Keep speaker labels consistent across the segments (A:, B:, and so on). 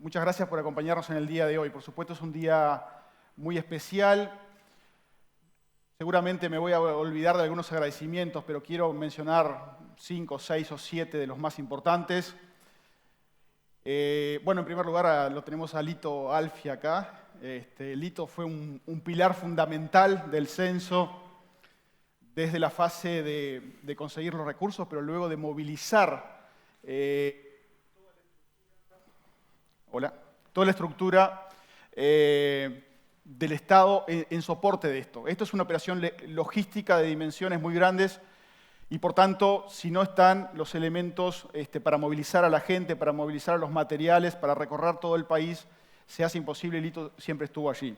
A: Muchas gracias por acompañarnos en el día de hoy. Por supuesto, es un día muy especial. Seguramente me voy a olvidar de algunos agradecimientos, pero quiero mencionar 5, 6 o 7 de los más importantes. Bueno, en primer lugar lo tenemos a Lito Alfi acá. Lito fue un pilar fundamental del censo desde la fase de conseguir los recursos, pero luego de movilizar toda la estructura del Estado en soporte de esto. Esto es una operación logística de dimensiones muy grandes y, por tanto, si no están los elementos para movilizar a la gente, para movilizar a los materiales, para recorrer todo el país, se hace imposible y Lito siempre estuvo allí.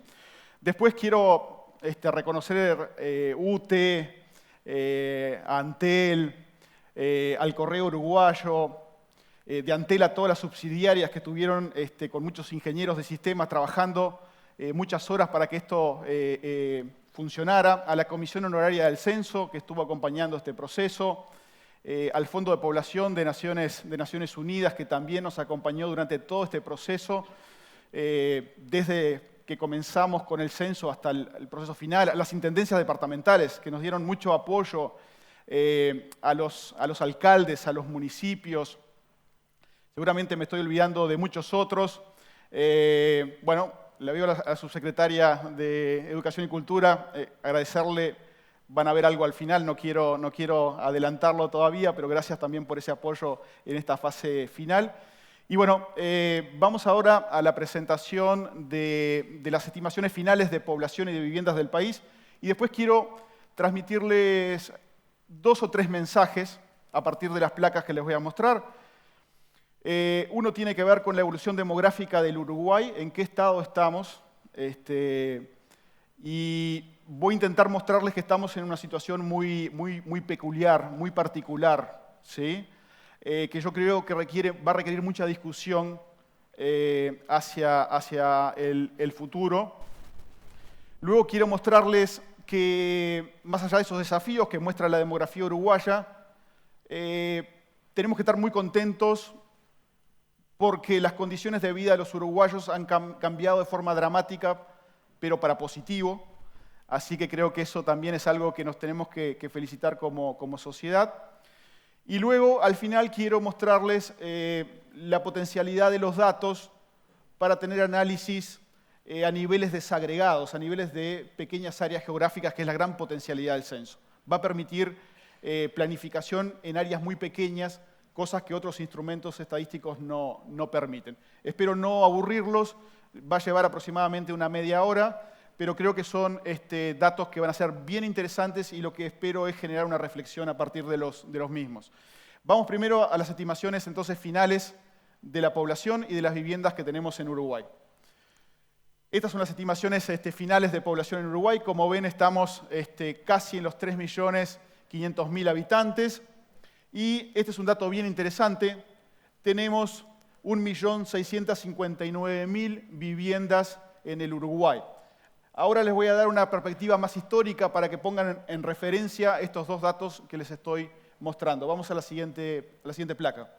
A: Después quiero reconocer UTE, Antel, al Correo Uruguayo, de Antel a todas las subsidiarias que estuvieron con muchos ingenieros de sistemas trabajando muchas horas para que esto funcionara, a la Comisión Honoraria del Censo que estuvo acompañando este proceso, al Fondo de Población de Naciones Unidas que también nos acompañó durante todo este proceso, desde que comenzamos con el censo hasta el proceso final, a las intendencias departamentales que nos dieron mucho apoyo, a los alcaldes, a los municipios. Seguramente me estoy olvidando de muchos otros. Bueno, le veo a la subsecretaria de Educación y Cultura, agradecerle, van a ver algo al final, no quiero adelantarlo todavía, pero gracias también por ese apoyo en esta fase final. Y bueno, vamos ahora a la presentación de las estimaciones finales de población y de viviendas del país, y después quiero transmitirles 2 o 3 mensajes a partir de las placas que les voy a mostrar. Uno tiene que ver con la evolución demográfica del Uruguay, en qué estado estamos, y voy a intentar mostrarles que estamos en una situación muy peculiar, muy particular, ¿sí? Que yo creo que va a requerir mucha discusión hacia el futuro. Luego quiero mostrarles que, más allá de esos desafíos que muestra la demografía uruguaya, tenemos que estar muy contentos porque las condiciones de vida de los uruguayos han cambiado de forma dramática, pero para positivo. Así que creo que eso también es algo que nos tenemos que felicitar como sociedad. Y luego, al final, quiero mostrarles la potencialidad de los datos para tener análisis a niveles desagregados, a niveles de pequeñas áreas geográficas, que es la gran potencialidad del censo. Va a permitir planificación en áreas muy pequeñas, cosas que otros instrumentos estadísticos no permiten. Espero no aburrirlos, va a llevar aproximadamente una media hora, pero creo que son datos que van a ser bien interesantes y lo que espero es generar una reflexión a partir de los mismos. Vamos primero a las estimaciones entonces finales de la población y de las viviendas que tenemos en Uruguay. Estas son las estimaciones finales de población en Uruguay. Como ven, estamos casi en los 3.500.000 habitantes. Y este es un dato bien interesante. Tenemos 1.659.000 viviendas en el Uruguay. Ahora les voy a dar una perspectiva más histórica para que pongan en referencia estos 2 datos que les estoy mostrando. Vamos a la siguiente placa.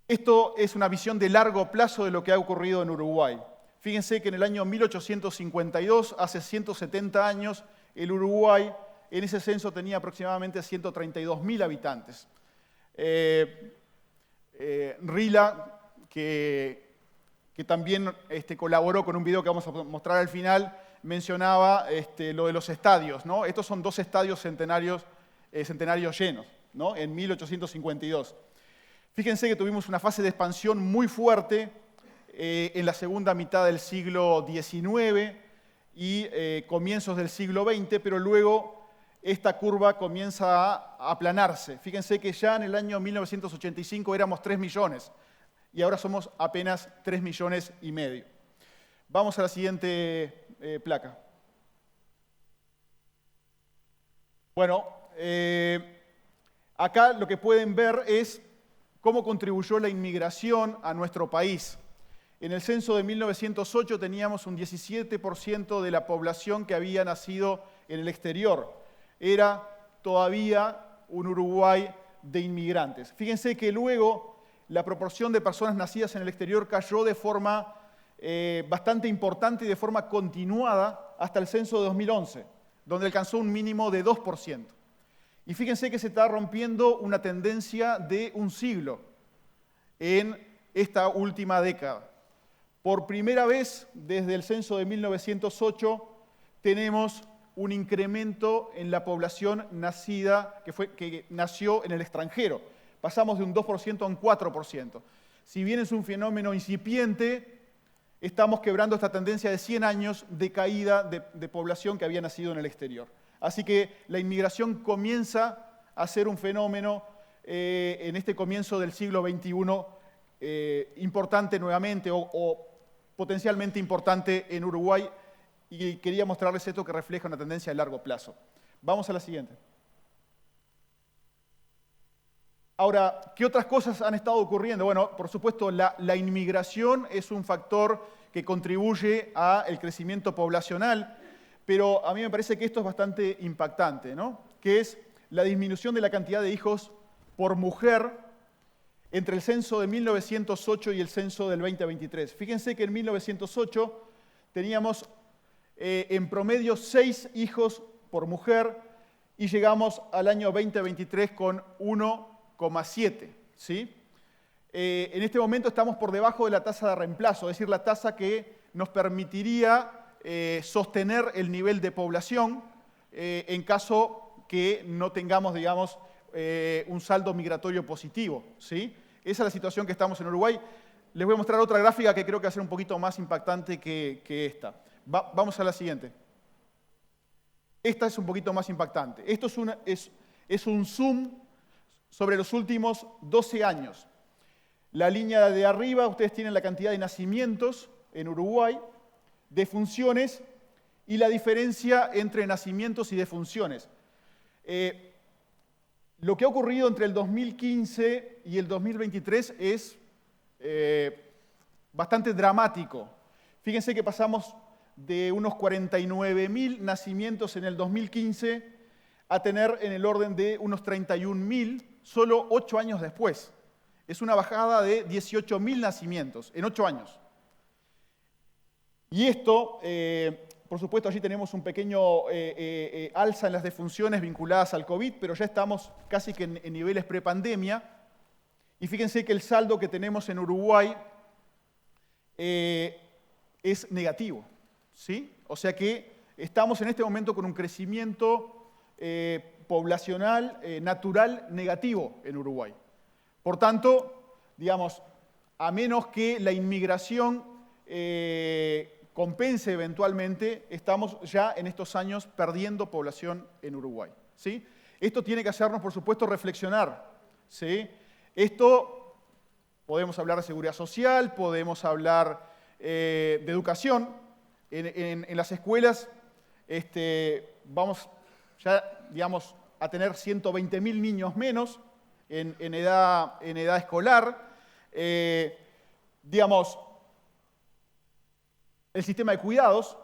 A: Esto es una visión de largo plazo de lo que ha ocurrido en Uruguay. Fíjense que en el año 1852, hace 170 años, el Uruguay en ese censo tenía aproximadamente 132.000 habitantes. Rila, que también colaboró con un video que vamos a mostrar al final, mencionaba lo de los estadios, ¿no? Estos son 2 estadios centenarios llenos, ¿no? En 1852. Fíjense que tuvimos una fase de expansión muy fuerte en la segunda mitad del siglo XIX y comienzos del siglo XX, pero luego esta curva comienza a aplanarse. Fíjense que ya en el año 1985 éramos 3 millones y ahora somos apenas 3,5 millones. Vamos a la siguiente placa. Bueno, acá lo que pueden ver es cómo contribuyó la inmigración a nuestro país. En el censo de 1908 teníamos un 17% de la población que había nacido en el exterior. Era todavía un Uruguay de inmigrantes. Fíjense que luego la proporción de personas nacidas en el exterior cayó de forma bastante importante y de forma continuada hasta el censo de 2011, donde alcanzó un mínimo de 2%. Y fíjense que se está rompiendo una tendencia de un siglo en esta última década. Por primera vez desde el censo de 1908 tenemos un incremento en la población nacida, que nació en el extranjero. Pasamos de un 2% a un 4%. Si bien es un fenómeno incipiente, estamos quebrando esta tendencia de 100 años de caída de población que había nacido en el exterior. Así que la inmigración comienza a ser un fenómeno en este comienzo del siglo XXI importante nuevamente o potencialmente importante en Uruguay, y quería mostrarles esto que refleja una tendencia a largo plazo. Vamos a la siguiente. Ahora, ¿qué otras cosas han estado ocurriendo? Bueno, por supuesto, la inmigración es un factor que contribuye al crecimiento poblacional, pero a mí me parece que esto es bastante impactante, ¿no? Que es la disminución de la cantidad de hijos por mujer entre el censo de 1908 y el censo del 2023. Fíjense que en 1908 teníamos en promedio 6 hijos por mujer y llegamos al año 2023 con 1,7, ¿sí? En este momento estamos por debajo de la tasa de reemplazo, es decir, la tasa que nos permitiría sostener el nivel de población en caso que no tengamos, digamos, un saldo migratorio positivo, ¿sí? Esa es la situación que estamos en Uruguay. Les voy a mostrar otra gráfica que creo que va a ser un poquito más impactante que esta. Vamos a la siguiente. Esta es un poquito más impactante. Esto es un zoom sobre los últimos 12 años. La línea de arriba, ustedes tienen la cantidad de nacimientos en Uruguay, defunciones y la diferencia entre nacimientos y defunciones. Lo que ha ocurrido entre el 2015 y el 2023 es bastante dramático. Fíjense que pasamos de unos 49.000 nacimientos en el 2015 a tener en el orden de unos 31.000 solo 8 años después. Es una bajada de 18.000 nacimientos en 8 años. Y esto, por supuesto, allí tenemos un pequeño alza en las defunciones vinculadas al COVID, pero ya estamos casi que en niveles prepandemia. Y fíjense que el saldo que tenemos en Uruguay es negativo, ¿sí? O sea que estamos en este momento con un crecimiento poblacional natural negativo en Uruguay. Por tanto, digamos, a menos que la inmigración compense eventualmente, estamos ya en estos años perdiendo población en Uruguay, ¿sí? Esto tiene que hacernos, por supuesto, reflexionar, ¿sí? Esto, podemos hablar de seguridad social, podemos hablar de educación. En las escuelas vamos ya, digamos, a tener 120.000 niños menos en edad escolar. Digamos, el sistema de cuidados,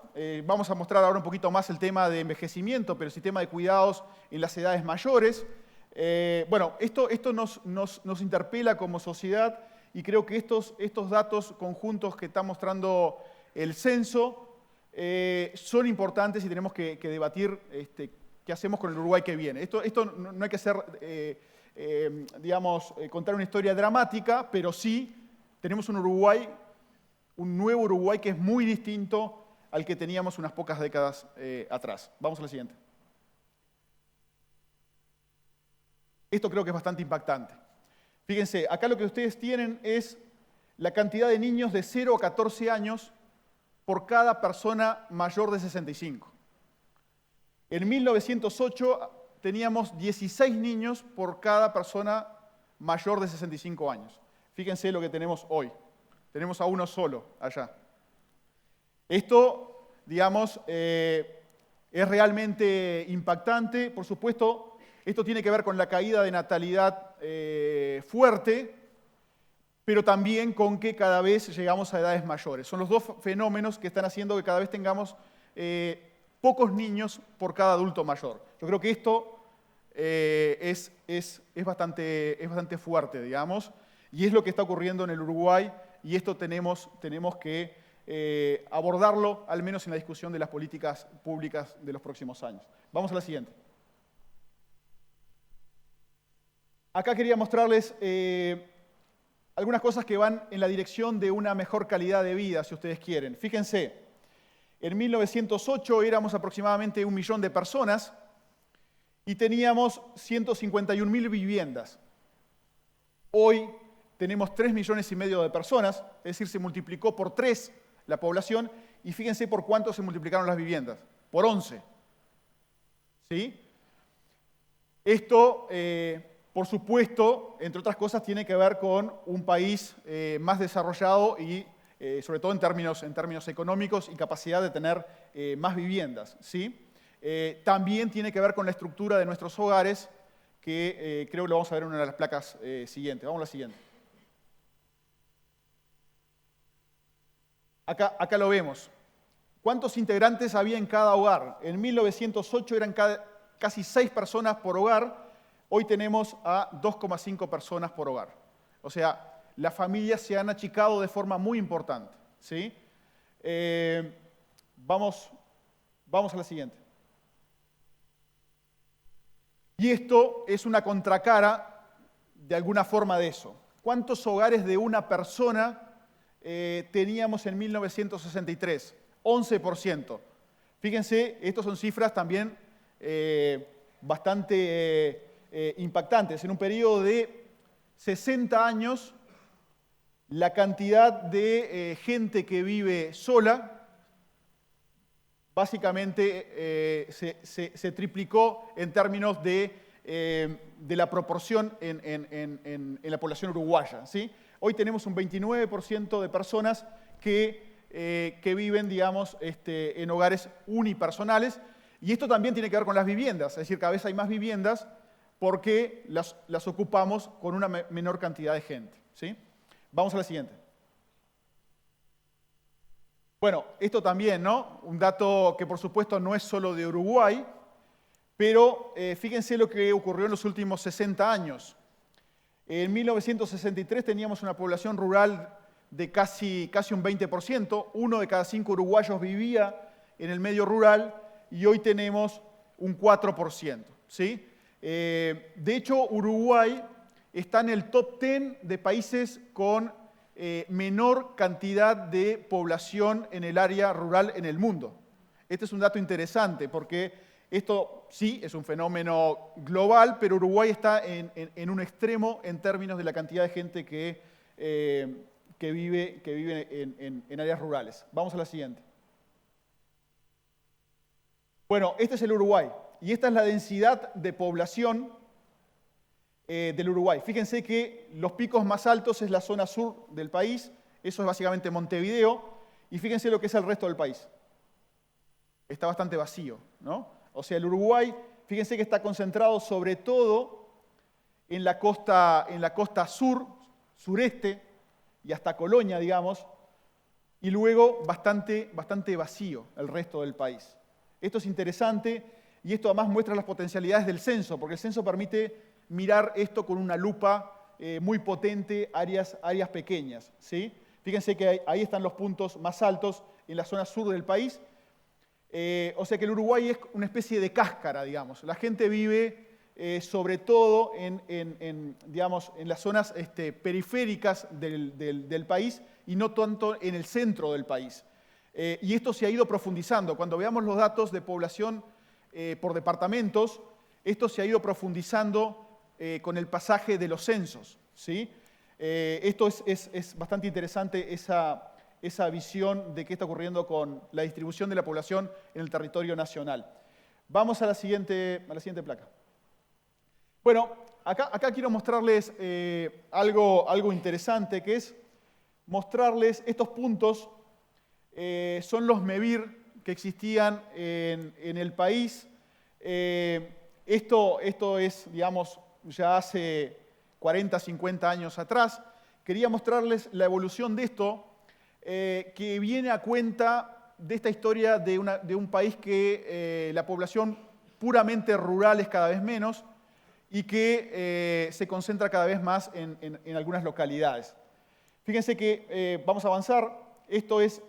A: vamos a mostrar ahora un poquito más el tema de envejecimiento, pero el sistema de cuidados en las edades mayores. Bueno, esto nos interpela como sociedad y creo que estos datos conjuntos que está mostrando el censo son importantes y tenemos que debatir qué hacemos con el Uruguay que viene. Esto no hay que ser, digamos, contar una historia dramática, pero sí tenemos un Uruguay, un nuevo Uruguay que es muy distinto al que teníamos unas pocas décadas atrás. Vamos a la siguiente. Esto creo que es bastante impactante. Fíjense, acá lo que ustedes tienen es la cantidad de niños de 0 a 14 años por cada persona mayor de 65. En 1908 teníamos 16 niños por cada persona mayor de 65 años. Fíjense lo que tenemos hoy. Tenemos a uno solo allá. Esto, digamos, es realmente impactante. Por supuesto, esto tiene que ver con la caída de natalidad fuerte, pero también con que cada vez llegamos a edades mayores. Son los dos fenómenos que están haciendo que cada vez tengamos pocos niños por cada adulto mayor. Yo creo que esto es bastante fuerte, digamos. Y es lo que está ocurriendo en el Uruguay, y esto tenemos que abordarlo, al menos en la discusión de las políticas públicas de los próximos años. Vamos a la siguiente. Acá quería mostrarles algunas cosas que van en la dirección de una mejor calidad de vida, si ustedes quieren. Fíjense, en 1908 éramos aproximadamente 1 millón de personas y teníamos 151.000 viviendas. Hoy tenemos 3,5 millones de personas, es decir, se multiplicó por 3 la población, y fíjense por cuánto se multiplicaron las viviendas, por 11. ¿Sí? Esto, por supuesto, entre otras cosas, tiene que ver con un país más desarrollado y, sobre todo en términos económicos y capacidad de tener más viviendas. ¿Sí? También tiene que ver con la estructura de nuestros hogares, que creo que lo vamos a ver en una de las placas siguientes. Vamos a la siguiente. Acá lo vemos. ¿Cuántos integrantes había en cada hogar? En 1908 eran casi 6 personas por hogar. Hoy tenemos a 2,5 personas por hogar. O sea, las familias se han achicado de forma muy importante. ¿Sí? Vamos a la siguiente. Y esto es una contracara de alguna forma de eso. ¿Cuántos hogares de una persona teníamos en 1963? 11%. Fíjense, estas son cifras también bastante impactantes. En un periodo de 60 años, la cantidad de gente que vive sola básicamente se triplicó en términos de la proporción en la población uruguaya. ¿Sí? Hoy tenemos un 29% de personas que viven, digamos, en hogares unipersonales, y esto también tiene que ver con las viviendas, es decir, cada vez hay más viviendas porque las ocupamos con una menor cantidad de gente. ¿Sí? Vamos a la siguiente. Bueno, esto también, ¿no? Un dato que por supuesto no es solo de Uruguay, pero fíjense lo que ocurrió en los últimos 60 años. En 1963 teníamos una población rural de casi un 20%, 1 de cada 5 uruguayos vivía en el medio rural, y hoy tenemos un 4%. ¿Sí? De hecho, Uruguay está en el top 10 de países con menor cantidad de población en el área rural en el mundo. Este es un dato interesante porque esto sí es un fenómeno global, pero Uruguay está en un extremo en términos de la cantidad de gente que vive en áreas rurales. Vamos a la siguiente. Bueno, este es el Uruguay y esta es la densidad de población del Uruguay. Fíjense que los picos más altos es la zona sur del país, eso es básicamente Montevideo, y fíjense lo que es el resto del país. Está bastante vacío, ¿no? O sea, el Uruguay, fíjense que está concentrado sobre todo en la costa sur, sureste, y hasta Colonia, digamos, y luego bastante vacío el resto del país. Esto es interesante, y esto además muestra las potencialidades del censo, porque el censo permite mirar esto con una lupa muy potente, áreas pequeñas. ¿Sí? Fíjense que ahí están los puntos más altos en la zona sur del país. O sea que el Uruguay es una especie de cáscara, digamos. La gente vive sobre todo en las zonas periféricas del país y no tanto en el centro del país. Y esto se ha ido profundizando. Cuando veamos los datos de población por departamentos, esto se ha ido profundizando con el pasaje de los censos. ¿Sí? Esto es bastante interesante, esa visión de qué está ocurriendo con la distribución de la población en el territorio nacional. Vamos a la siguiente placa. Bueno, acá quiero mostrarles algo interesante, que es mostrarles estos puntos. Son los MEVIR que existían en el país. Esto es, digamos, ya hace 40, 50 años atrás. Quería mostrarles la evolución de esto, que viene a cuenta de esta historia de un país que la población puramente rural es cada vez menos, y que se concentra cada vez más en algunas localidades. Fíjense que vamos a avanzar. Esto es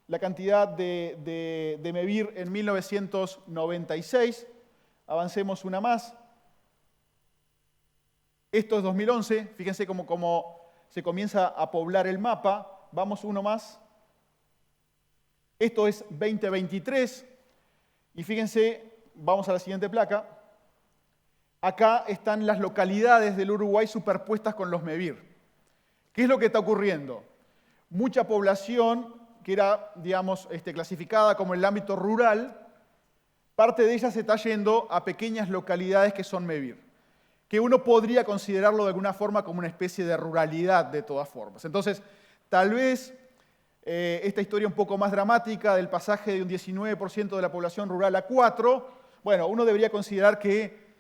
A: la cantidad de MEVIR en 1996. Avancemos una más. Esto es 2011. Fíjense cómo se comienza a poblar el mapa. Vamos uno más. Esto es 2023. Y fíjense, vamos a la siguiente placa. Acá están las localidades del Uruguay superpuestas con los MEVIR. ¿Qué es lo que está ocurriendo? Mucha población que era, digamos, clasificada como el ámbito rural, parte de ella se está yendo a pequeñas localidades que son MEVIR, que uno podría considerarlo de alguna forma como una especie de ruralidad de todas formas. Entonces, tal vez esta historia un poco más dramática del pasaje de un 19% de la población rural a 4%, bueno, uno debería considerar que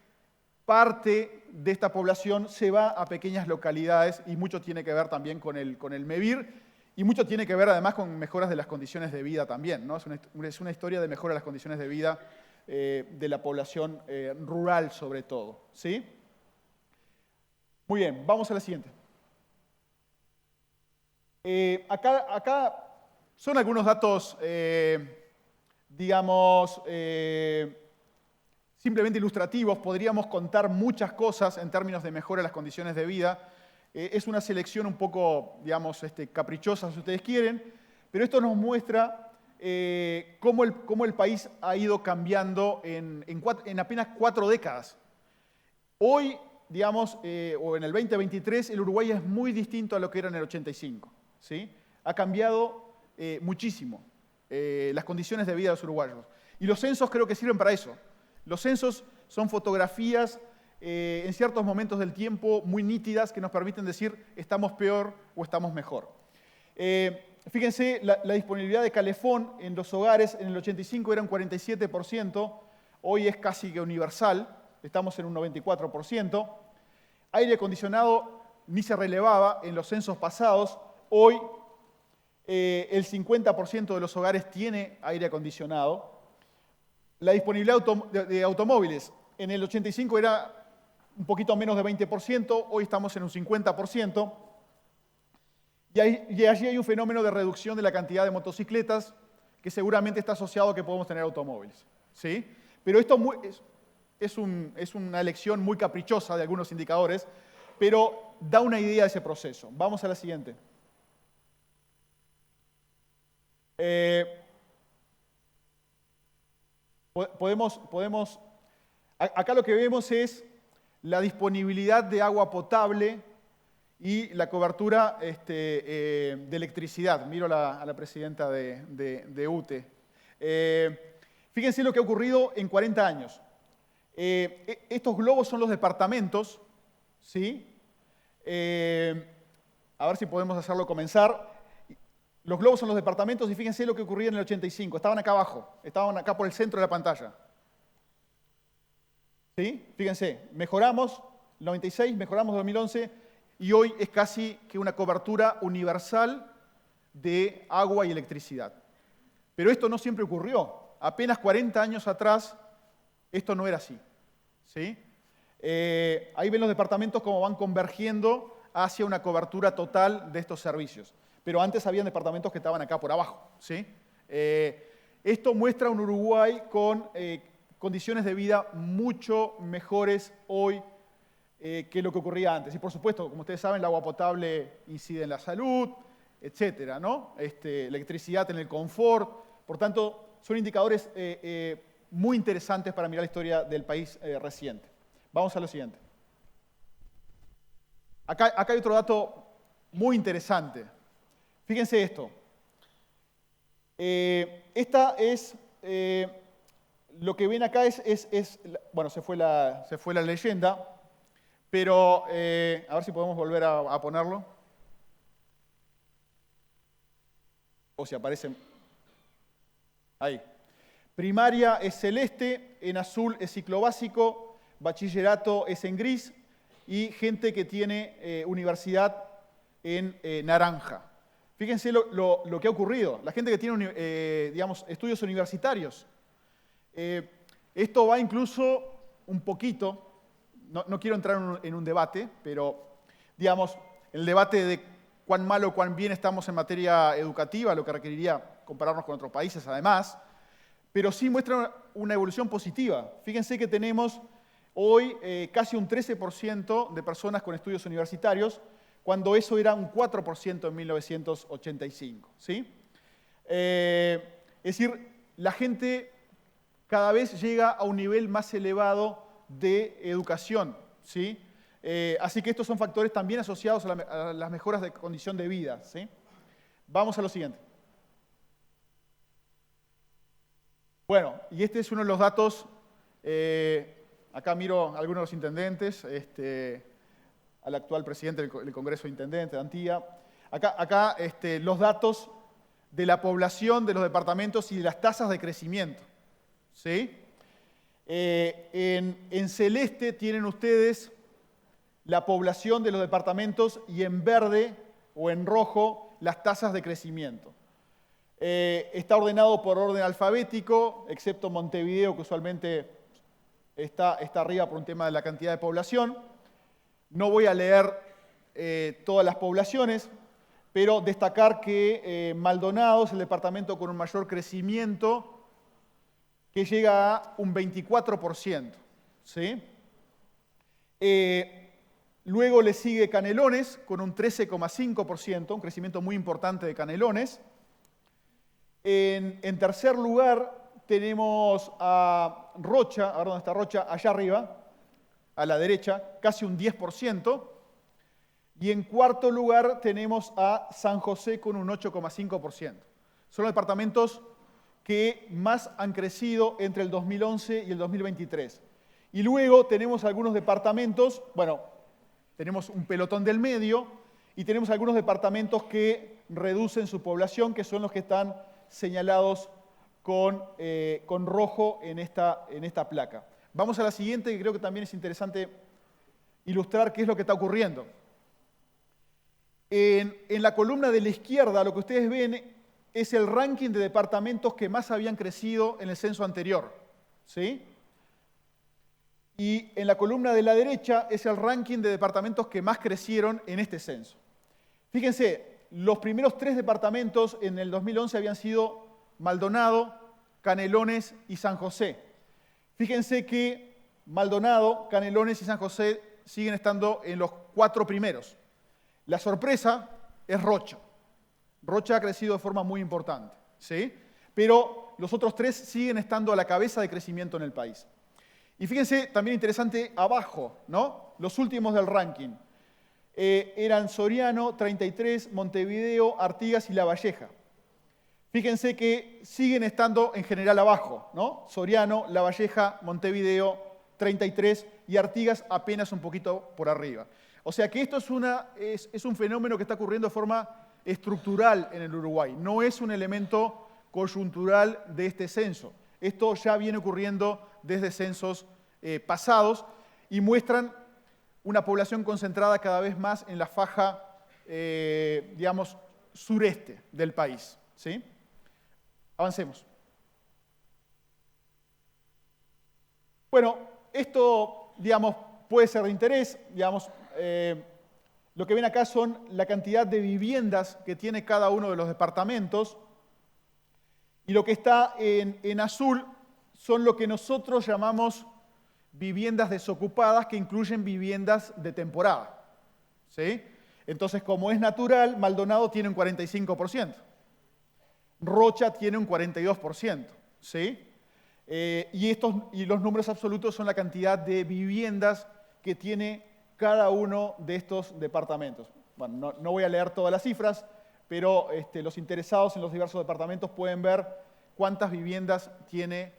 A: parte de esta población se va a pequeñas localidades y mucho tiene que ver también con el MEVIR y mucho tiene que ver además con mejoras de las condiciones de vida también, ¿no? Es una historia de mejora de las condiciones de vida de la población rural sobre todo, ¿sí? Muy bien, vamos a la siguiente. Acá son algunos datos, digamos, simplemente ilustrativos. Podríamos contar muchas cosas en términos de mejora de las condiciones de vida. Es una selección un poco, digamos, caprichosa si ustedes quieren, pero esto nos muestra cómo el país ha ido cambiando en apenas 4 décadas. Hoy, digamos, o en el 2023, el Uruguay es muy distinto a lo que era en el 85. ¿Sí? Ha cambiado muchísimo las condiciones de vida de los uruguayos. Y los censos creo que sirven para eso. Los censos son fotografías en ciertos momentos del tiempo muy nítidas que nos permiten decir estamos peor o estamos mejor. Fíjense, la disponibilidad de calefón en los hogares en el 85 era un 47%, hoy es casi que universal, estamos en un 94%. Aire acondicionado ni se relevaba en los censos pasados, hoy el 50% de los hogares tiene aire acondicionado. La disponibilidad de automóviles en el 85 era un poquito menos de 20%, hoy estamos en un 50%. Y allí hay un fenómeno de reducción de la cantidad de motocicletas que seguramente está asociado a que podemos tener automóviles, ¿sí? Pero esto es una elección muy caprichosa de algunos indicadores, pero da una idea de ese proceso. Vamos a la siguiente. Acá lo que vemos es la disponibilidad de agua potable y la cobertura de electricidad. Miro a la presidenta de UTE. Fíjense lo que ha ocurrido en 40 años. Estos globos son los departamentos, ¿sí? A ver si podemos hacerlo comenzar. Los globos son los departamentos y fíjense lo que ocurría en el 85. Estaban acá abajo, estaban acá por el centro de la pantalla. ¿Sí? Fíjense, mejoramos, 96, mejoramos 2011 y hoy es casi que una cobertura universal de agua y electricidad. Pero esto no siempre ocurrió. Apenas 40 años atrás esto no era así. ¿Sí? Ahí ven los departamentos cómo van convergiendo hacia una cobertura total de estos servicios. Pero antes habían departamentos que estaban acá por abajo. ¿Sí? Esto muestra un Uruguay con condiciones de vida mucho mejores hoy que lo que ocurría antes. Y por supuesto, como ustedes saben, el agua potable incide en la salud, etcétera, ¿no? Electricidad en el confort. Por tanto, son indicadores muy interesantes para mirar la historia del país reciente. Vamos a lo siguiente. Acá hay otro dato muy interesante. Fíjense esto. Esta es, lo que ven acá bueno, se fue la leyenda, pero a ver si podemos volver a ponerlo. O si aparece. Ahí. Primaria es celeste, en azul es ciclo básico, bachillerato es en gris y gente que tiene universidad en naranja. Fíjense lo que ha ocurrido. La gente que tiene, digamos, estudios universitarios. Esto va incluso un poquito, no quiero entrar en un debate, pero digamos, el debate de cuán mal o cuán bien estamos en materia educativa, lo que requeriría compararnos con otros países además, pero sí muestra una evolución positiva. Fíjense que tenemos hoy casi un 13% de personas con estudios universitarios, cuando eso era un 4% en 1985. ¿Sí? Es decir, la gente cada vez llega a un nivel más elevado de educación. ¿Sí? Así que estos son factores también asociados a las mejoras de condición de vida. ¿Sí? Vamos a lo siguiente. Bueno, y este es uno de los datos, acá miro a algunos de los intendentes, al actual presidente del Congreso de Intendentes, de Antía. Acá los datos de la población de los departamentos y de las tasas de crecimiento. ¿Sí? En celeste tienen ustedes la población de los departamentos y en verde o en rojo las tasas de crecimiento. Está ordenado por orden alfabético, excepto Montevideo, que usualmente está arriba por un tema de la cantidad de población. No voy a leer todas las poblaciones, pero destacar que Maldonado es el departamento con un mayor crecimiento, que llega a un 24%. ¿Sí? Luego le sigue Canelones con un 13,5%, un crecimiento muy importante de Canelones. En tercer lugar tenemos a Rocha, ¿dónde está Rocha? Allá arriba, a la derecha, casi un 10%. Y en cuarto lugar tenemos a San José con un 8,5%. Son los departamentos que más han crecido entre el 2011 y el 2023. Y luego tenemos algunos departamentos, bueno, tenemos un pelotón del medio y tenemos algunos departamentos que reducen su población, que son los que están señalados con rojo en esta placa. Vamos a la siguiente, que creo que también es interesante ilustrar qué es lo que está ocurriendo. En la columna de la izquierda, lo que ustedes ven es el ranking de departamentos que más habían crecido en el censo anterior. ¿Sí? Y en la columna de la derecha es el ranking de departamentos que más crecieron en este censo. Fíjense, los primeros 3 departamentos en el 2011 habían sido Maldonado, Canelones y San José. Fíjense que Maldonado, Canelones y San José siguen estando en los 4 primeros. La sorpresa es Rocha. Rocha ha crecido de forma muy importante, ¿sí? Pero los otros 3 siguen estando a la cabeza de crecimiento en el país. Y fíjense, también interesante, abajo, ¿no? Los últimos del ranking. Eran Soriano, 33, Montevideo, Artigas y Lavalleja. Fíjense que siguen estando en general abajo, ¿no? Soriano, Lavalleja, Montevideo, 33 y Artigas apenas un poquito por arriba. O sea que esto es un fenómeno que está ocurriendo de forma estructural en el Uruguay. No es un elemento coyuntural de este censo. Esto ya viene ocurriendo desde censos pasados y muestran una población concentrada cada vez más en la faja, digamos, sureste del país. ¿Sí? Avancemos. Bueno, esto, digamos, puede ser de interés. Digamos, lo que ven acá son la cantidad de viviendas que tiene cada uno de los departamentos. Y lo que está en azul son lo que nosotros llamamos viviendas desocupadas, que incluyen viviendas de temporada. ¿Sí? Entonces, como es natural, Maldonado tiene un 45%. Rocha tiene un 42%. ¿Sí? Y los números absolutos son la cantidad de viviendas que tiene cada uno de estos departamentos. Bueno, no voy a leer todas las cifras, pero los interesados en los diversos departamentos pueden ver cuántas viviendas tiene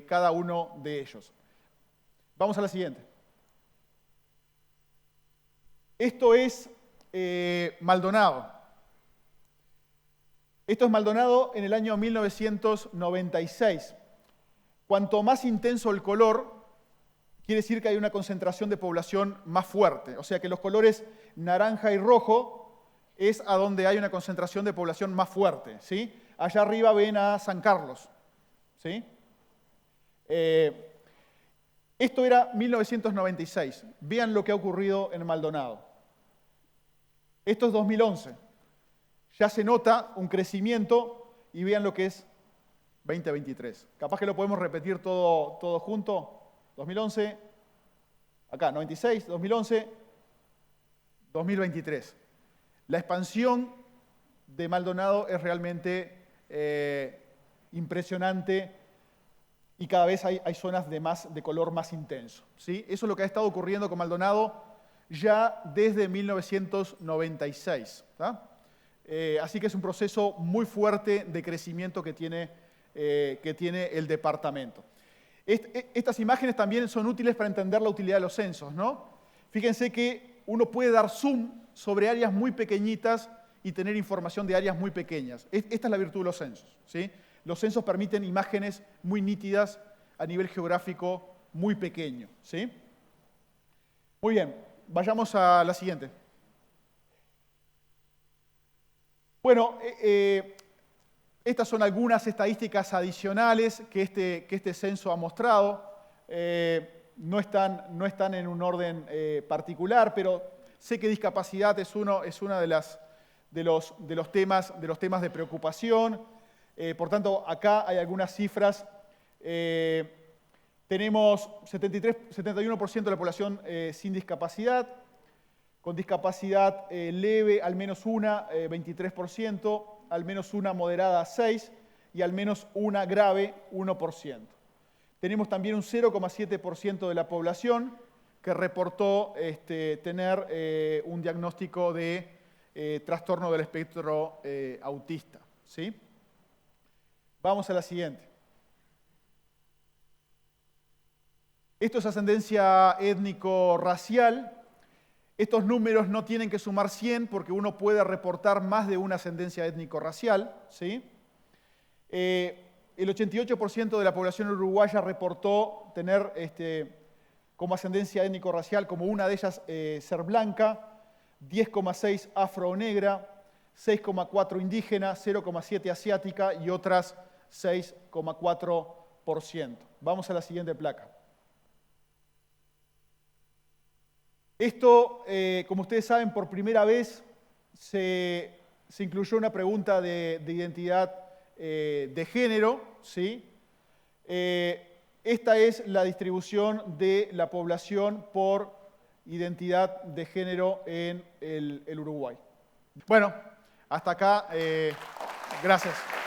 A: cada uno de ellos. Vamos a la siguiente. Esto es Maldonado. Esto es Maldonado en el año 1996. Cuanto más intenso el color, quiere decir que hay una concentración de población más fuerte. O sea que los colores naranja y rojo es a donde hay una concentración de población más fuerte. ¿Sí? Allá arriba ven a San Carlos. ¿Sí? Esto era 1996. Vean lo que ha ocurrido en Maldonado. Esto es 2011. Ya se nota un crecimiento y vean lo que es 2023. Capaz que lo podemos repetir todo junto. 2011, acá, 96, 2011, 2023. La expansión de Maldonado es realmente impresionante y cada vez hay zonas de color más intenso, ¿sí? Eso es lo que ha estado ocurriendo con Maldonado ya desde 1996. Así que es un proceso muy fuerte de crecimiento que tiene el departamento. Estas imágenes también son útiles para entender la utilidad de los censos, ¿no? Fíjense que uno puede dar zoom sobre áreas muy pequeñitas y tener información de áreas muy pequeñas. Esta es la virtud de los censos, ¿sí? Los censos permiten imágenes muy nítidas a nivel geográfico muy pequeño, ¿sí? Muy bien, vayamos a la siguiente. Bueno, estas son algunas estadísticas adicionales que este censo ha mostrado. No están en un orden particular, pero sé que discapacidad es uno de los temas de preocupación. Por tanto, acá hay algunas cifras. Tenemos 71% de la población sin discapacidad, con discapacidad leve al menos una, 23%, al menos una moderada, 6%, y al menos una grave, 1%. Tenemos también un 0,7% de la población que reportó tener un diagnóstico de trastorno del espectro autista, ¿sí? Vamos a la siguiente. Esto es ascendencia étnico-racial. Estos números no tienen que sumar 100 porque uno puede reportar más de una ascendencia étnico-racial, ¿sí? El 88% de la población uruguaya reportó tener como ascendencia étnico-racial, como una de ellas ser blanca, 10,6 afro o negra, 6,4 indígena, 0,7 asiática y otras 6,4%. Vamos a la siguiente placa. Esto, como ustedes saben, por primera vez se incluyó una pregunta de identidad de género, ¿sí? Esta es la distribución de la población por identidad de género en el Uruguay. Bueno, hasta acá. Gracias.